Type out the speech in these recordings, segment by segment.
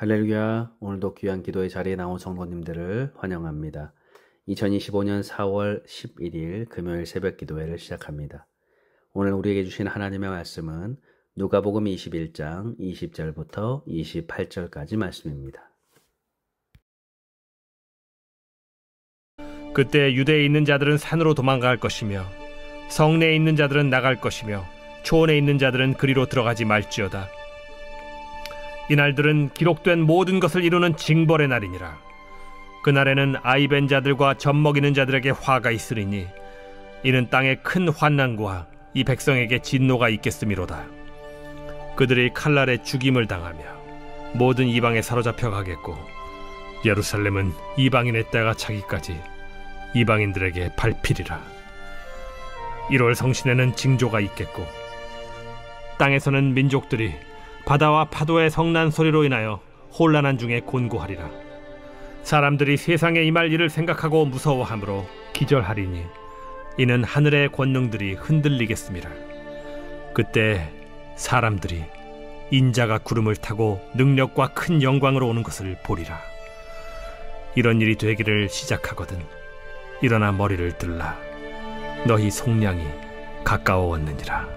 할렐루야. 오늘도 귀한 기도의 자리에 나온 성도님들을 환영합니다. 2025년 4월 11일 금요일 새벽 기도회를 시작합니다. 오늘 우리에게 주신 하나님의 말씀은 누가복음 21장 20절부터 28절까지 말씀입니다. 그때 유대에 있는 자들은 산으로 도망갈 것이며 성내에 있는 자들은 나갈 것이며 초원에 있는 자들은 그리로 들어가지 말지어다. 이날들은 기록된 모든 것을 이루는 징벌의 날이니라. 그날에는 아이벤 자들과 젖먹이는 자들에게 화가 있으리니 이는 땅에 큰 환난과 이 백성에게 진노가 있겠음이로다. 그들이 칼날에 죽임을 당하며 모든 이방에 사로잡혀 가겠고 예루살렘은 이방인의 때가 차기까지 이방인들에게 밟히리라. 1월 성신에는 징조가 있겠고 땅에서는 민족들이 바다와 파도의 성난 소리로 인하여 혼란한 중에 곤고하리라. 사람들이 세상에 임할 일을 생각하고 무서워하므로 기절하리니 이는 하늘의 권능들이 흔들리겠음이라. 그때 사람들이 인자가 구름을 타고 능력과 큰 영광으로 오는 것을 보리라. 이런 일이 되기를 시작하거든 일어나 머리를 들라. 너희 속량이 가까워왔느니라.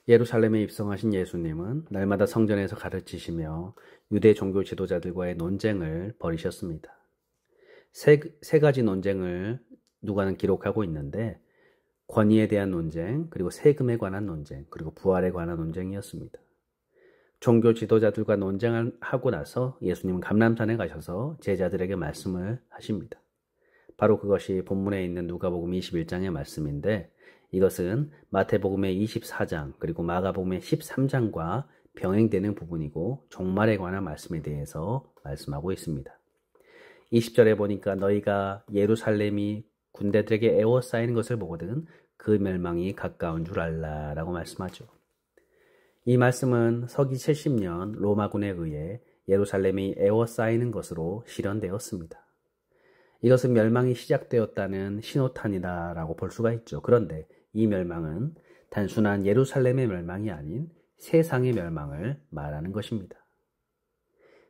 예루살렘에 입성하신 예수님은 날마다 성전에서 가르치시며 유대 종교 지도자들과의 논쟁을 벌이셨습니다. 세 가지 논쟁을 누가는 기록하고 있는데 권위에 대한 논쟁, 그리고 세금에 관한 논쟁, 그리고 부활에 관한 논쟁이었습니다. 종교 지도자들과 논쟁을 하고 나서 예수님은 감람산에 가셔서 제자들에게 말씀을 하십니다. 바로 그것이 본문에 있는 누가복음 21장의 말씀인데 이것은 마태복음의 24장 그리고 마가복음의 13장과 병행되는 부분이고 종말에 관한 말씀에 대해서 말씀하고 있습니다. 20절에 보니까 너희가 예루살렘이 군대들에게 에워싸이는 것을 보거든 그 멸망이 가까운 줄 알라 라고 말씀하죠. 이 말씀은 서기 70년 로마군에 의해 예루살렘이 에워싸이는 것으로 실현되었습니다. 이것은 멸망이 시작되었다는 신호탄이다라고 볼 수가 있죠. 그런데 이 멸망은 단순한 예루살렘의 멸망이 아닌 세상의 멸망을 말하는 것입니다.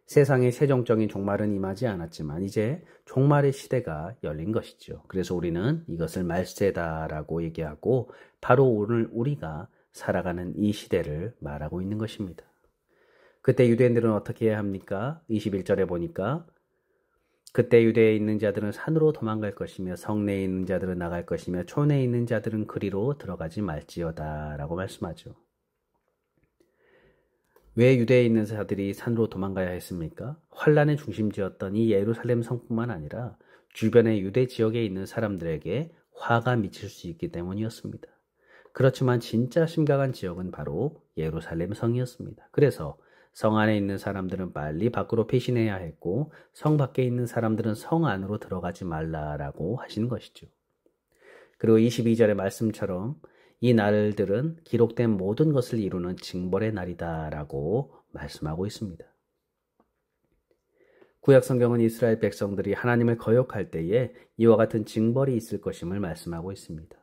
세상의 최종적인 종말은 임하지 않았지만 이제 종말의 시대가 열린 것이죠. 그래서 우리는 이것을 말세다라고 얘기하고 바로 오늘 우리가 살아가는 이 시대를 말하고 있는 것입니다. 그때 유대인들은 어떻게 해야 합니까? 21절에 보니까 그때 유대에 있는 자들은 산으로 도망갈 것이며 성내에 있는 자들은 나갈 것이며 촌에 있는 자들은 그리로 들어가지 말지어다 라고 말씀하죠. 왜 유대에 있는 자들이 산으로 도망가야 했습니까? 환란의 중심지였던 이 예루살렘 성뿐만 아니라 주변의 유대 지역에 있는 사람들에게 화가 미칠 수 있기 때문이었습니다. 그렇지만 진짜 심각한 지역은 바로 예루살렘 성이었습니다. 그래서 성 안에 있는 사람들은 빨리 밖으로 피신해야 했고 성 밖에 있는 사람들은 성 안으로 들어가지 말라라고 하신 것이죠. 그리고 22절의 말씀처럼 이 날들은 기록된 모든 것을 이루는 징벌의 날이다라고 말씀하고 있습니다. 구약 성경은 이스라엘 백성들이 하나님을 거역할 때에 이와 같은 징벌이 있을 것임을 말씀하고 있습니다.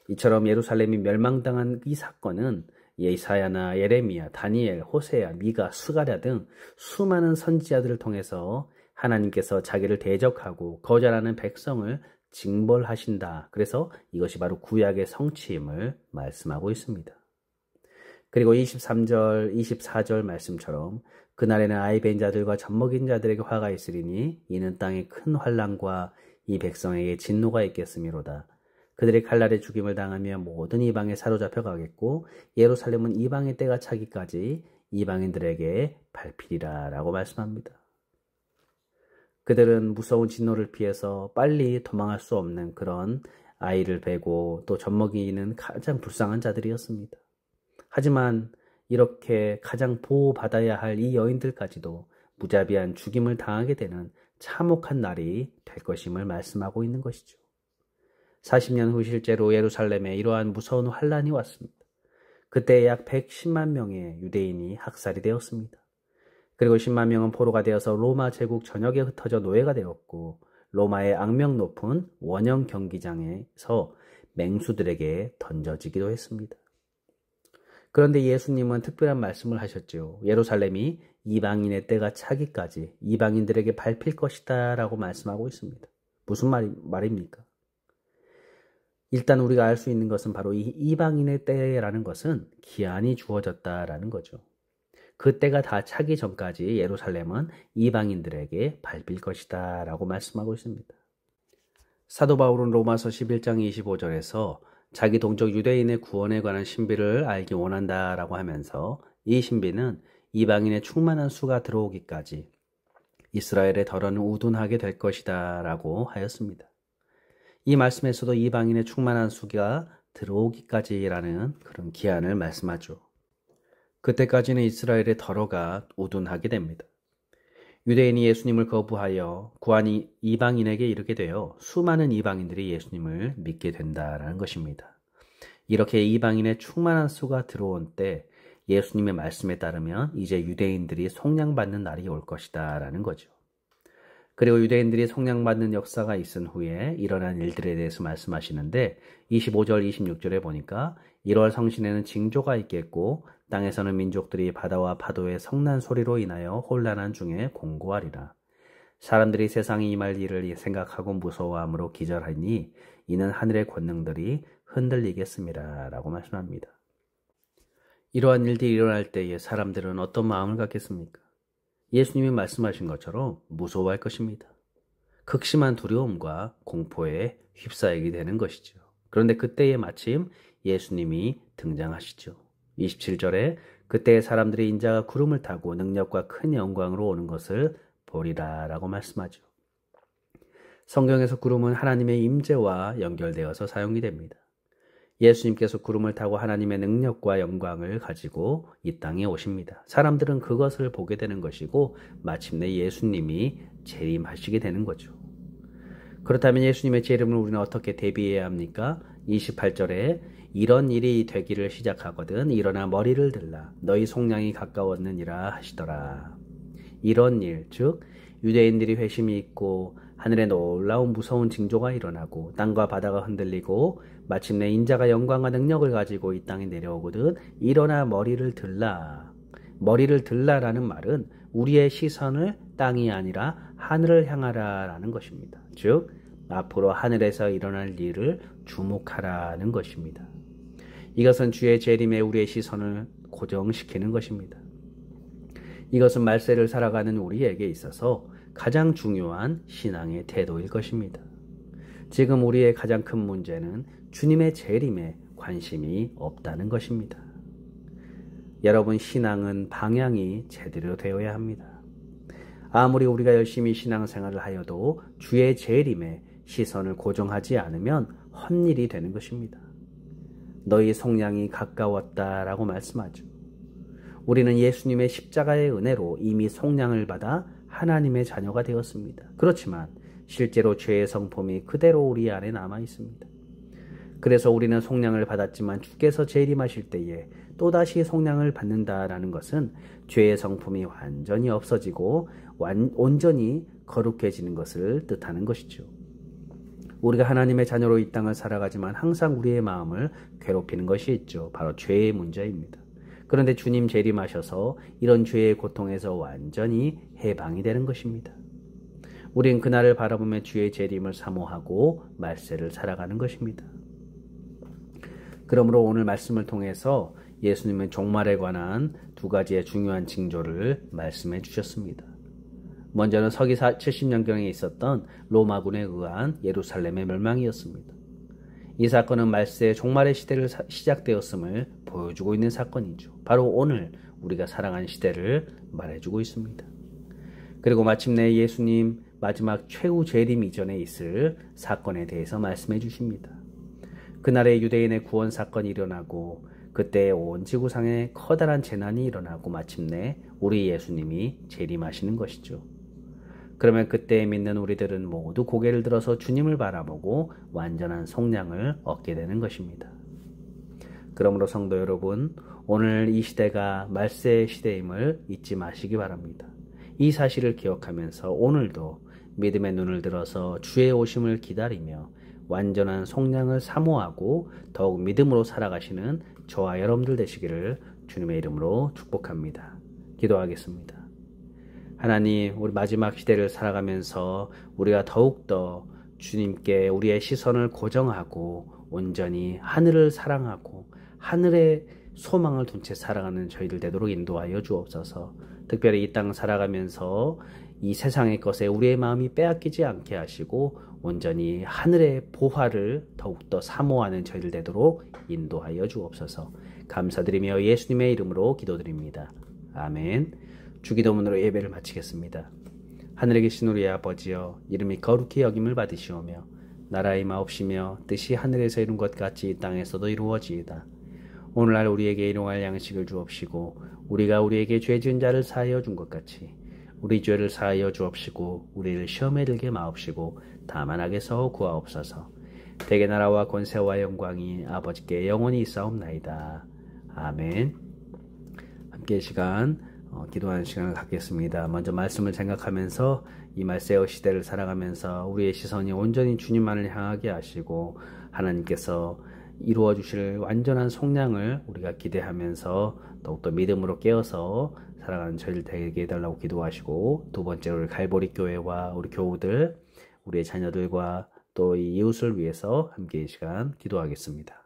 이처럼 예루살렘이 멸망당한 이 사건은 예사야나 예레미야, 다니엘, 호세야, 미가, 스가랴 등 수많은 선지자들을 통해서 하나님께서 자기를 대적하고 거절하는 백성을 징벌하신다. 그래서 이것이 바로 구약의 성취임을 말씀하고 있습니다. 그리고 23절, 24절 말씀처럼 그날에는 아이벤 자들과 젖먹인 자들에게 화가 있으리니 이는 땅에 큰 환난과 이 백성에게 진노가 있겠음이로다. 그들이 칼날에 죽임을 당하며 모든 이방에 사로잡혀 가겠고 예루살렘은 이방의 때가 차기까지 이방인들에게 밟히리라 라고 말씀합니다. 그들은 무서운 진노를 피해서 빨리 도망할 수 없는 그런 아이를 베고 또 젖먹이는 가장 불쌍한 자들이었습니다. 하지만 이렇게 가장 보호받아야 할 이 여인들까지도 무자비한 죽임을 당하게 되는 참혹한 날이 될 것임을 말씀하고 있는 것이죠. 40년 후 실제로 예루살렘에 이러한 무서운 환란이 왔습니다. 그때 약 110만 명의 유대인이 학살이 되었습니다. 그리고 10만 명은 포로가 되어서 로마 제국 전역에 흩어져 노예가 되었고 로마의 악명 높은 원형 경기장에서 맹수들에게 던져지기도 했습니다. 그런데 예수님은 특별한 말씀을 하셨죠. 예루살렘이 이방인의 때가 차기까지 이방인들에게 밟힐 것이다 라고 말씀하고 있습니다. 무슨 말입니까? 일단 우리가 알 수 있는 것은 바로 이 이방인의 때라는 것은 기한이 주어졌다라는 거죠. 그 때가 다 차기 전까지 예루살렘은 이방인들에게 밟힐 것이다 라고 말씀하고 있습니다. 사도 바울은 로마서 11장 25절에서 자기 동족 유대인의 구원에 관한 신비를 알기 원한다라고 하면서 이 신비는 이방인의 충만한 수가 들어오기까지 이스라엘의 덜어는 우둔하게 될 것이다 라고 하였습니다. 이 말씀에서도 이방인의 충만한 수가 들어오기까지라는 그런 기한을 말씀하죠. 그때까지는 이스라엘의 덜어가 우둔하게 됩니다. 유대인이 예수님을 거부하여 구한이 이방인에게 이르게 되어 수많은 이방인들이 예수님을 믿게 된다라는 것입니다. 이렇게 이방인의 충만한 수가 들어온 때 예수님의 말씀에 따르면 이제 유대인들이 속량받는 날이 올 것이다 라는 거죠. 그리고 유대인들이 속량받는 역사가 있은 후에 일어난 일들에 대해서 말씀하시는데 25절 26절에 보니까 1월 성신에는 징조가 있겠고 땅에서는 민족들이 바다와 파도의 성난 소리로 인하여 혼란한 중에 공고하리라. 사람들이 세상이 임할 일을 생각하고 무서워함으로 기절하니 이는 하늘의 권능들이 흔들리겠습니다 라고 말씀합니다. 이러한 일들이 일어날 때에 사람들은 어떤 마음을 갖겠습니까? 예수님이 말씀하신 것처럼 무서워할 것입니다. 극심한 두려움과 공포에 휩싸이게 되는 것이죠. 그런데 그때에 마침 예수님이 등장하시죠. 27절에 그때 사람들이 인자가 구름을 타고 능력과 큰 영광으로 오는 것을 보리라 라고 말씀하죠. 성경에서 구름은 하나님의 임재와 연결되어서 사용이 됩니다. 예수님께서 구름을 타고 하나님의 능력과 영광을 가지고 이 땅에 오십니다. 사람들은 그것을 보게 되는 것이고 마침내 예수님이 재림하시게 되는 거죠. 그렇다면 예수님의 재림을 우리는 어떻게 대비해야 합니까? 28절에 이런 일이 되기를 시작하거든 일어나 머리를 들라 너희 속량이 가까웠느니라 하시더라. 이런 일, 즉 유대인들이 회심이 있고 하늘에 놀라운 무서운 징조가 일어나고 땅과 바다가 흔들리고 마침내 인자가 영광과 능력을 가지고 이 땅에 내려오거든 일어나 머리를 들라. 머리를 들라라는 말은 우리의 시선을 땅이 아니라 하늘을 향하라 라는 것입니다. 즉 앞으로 하늘에서 일어날 일을 주목하라는 것입니다. 이것은 주의 재림에 우리의 시선을 고정시키는 것입니다. 이것은 말세를 살아가는 우리에게 있어서 가장 중요한 신앙의 태도일 것입니다. 지금 우리의 가장 큰 문제는 주님의 재림에 관심이 없다는 것입니다. 여러분, 신앙은 방향이 제대로 되어야 합니다. 아무리 우리가 열심히 신앙생활을 하여도 주의 재림에 시선을 고정하지 않으면 헛일이 되는 것입니다. 너희 속량이 가까웠다라고 말씀하죠. 우리는 예수님의 십자가의 은혜로 이미 속량을 받아 하나님의 자녀가 되었습니다. 그렇지만 실제로 죄의 성품이 그대로 우리 안에 남아 있습니다. 그래서 우리는 속량을 받았지만 주께서 재림하실 때에 또다시 속량을 받는다라는 것은 죄의 성품이 완전히 없어지고 온전히 거룩해지는 것을 뜻하는 것이죠. 우리가 하나님의 자녀로 이 땅을 살아가지만 항상 우리의 마음을 괴롭히는 것이 있죠. 바로 죄의 문제입니다. 그런데 주님 재림하셔서 이런 죄의 고통에서 완전히 해방이 되는 것입니다. 우린 그날을 바라보며 주의 재림을 사모하고 말세를 살아가는 것입니다. 그러므로 오늘 말씀을 통해서 예수님은 종말에 관한 두 가지의 중요한 징조를 말씀해 주셨습니다. 먼저는 서기 70년경에 있었던 로마군에 의한 예루살렘의 멸망이었습니다. 이 사건은 말세의 종말의 시대를 시작되었음을 보여주고 있는 사건이죠. 바로 오늘 우리가 살아가는 시대를 말해주고 있습니다. 그리고 마침내 예수님 마지막 최후 재림 이전에 있을 사건에 대해서 말씀해 주십니다. 그날의 유대인의 구원 사건이 일어나고 그때 온 지구상에 커다란 재난이 일어나고 마침내 우리 예수님이 재림하시는 것이죠. 그러면 그때 믿는 우리들은 모두 고개를 들어서 주님을 바라보고 완전한 속량을 얻게 되는 것입니다. 그러므로 성도 여러분, 오늘 이 시대가 말세의 시대임을 잊지 마시기 바랍니다. 이 사실을 기억하면서 오늘도 믿음의 눈을 들어서 주의 오심을 기다리며 완전한 속량을 사모하고 더욱 믿음으로 살아가시는 저와 여러분들 되시기를 주님의 이름으로 축복합니다. 기도하겠습니다. 하나님, 우리 마지막 시대를 살아가면서 우리가 더욱더 주님께 우리의 시선을 고정하고 온전히 하늘을 사랑하고 하늘의 소망을 둔 채 살아가는 저희들 되도록 인도하여 주옵소서. 특별히 이 땅 살아가면서 이 세상의 것에 우리의 마음이 빼앗기지 않게 하시고 온전히 하늘의 보화를 더욱더 사모하는 저희들 되도록 인도하여 주옵소서. 감사드리며 예수님의 이름으로 기도드립니다. 아멘. 주기도문으로 예배를 마치겠습니다. 하늘에 계신 우리 아버지여, 이름이 거룩히 여김을 받으시오며 나라의 마옵시며 뜻이 하늘에서 이룬 것 같이 이 땅에서도 이루어지이다. 오늘날 우리에게 일용할 양식을 주옵시고 우리가 우리에게 죄 지은 자를 사하여 준 것 같이 우리 죄를 사하여 주옵시고 우리를 시험에 들게 마옵시고 다만 악에서 구하옵소서. 대개 나라와 권세와 영광이 아버지께 영원히 있사옵나이다. 아멘. 함께 기도하는 시간을 갖겠습니다. 먼저 말씀을 생각하면서 이 말세어 시대를 살아가면서 우리의 시선이 온전히 주님만을 향하게 하시고 하나님께서 이루어 주실 완전한 속량을 우리가 기대하면서 더욱더 믿음으로 깨어서 살아가는 저희들 되게 해달라고 기도하시고, 두 번째로 갈보리 교회와 우리 교우들, 우리의 자녀들과 또 이 이웃을 위해서 함께 이 시간 기도하겠습니다.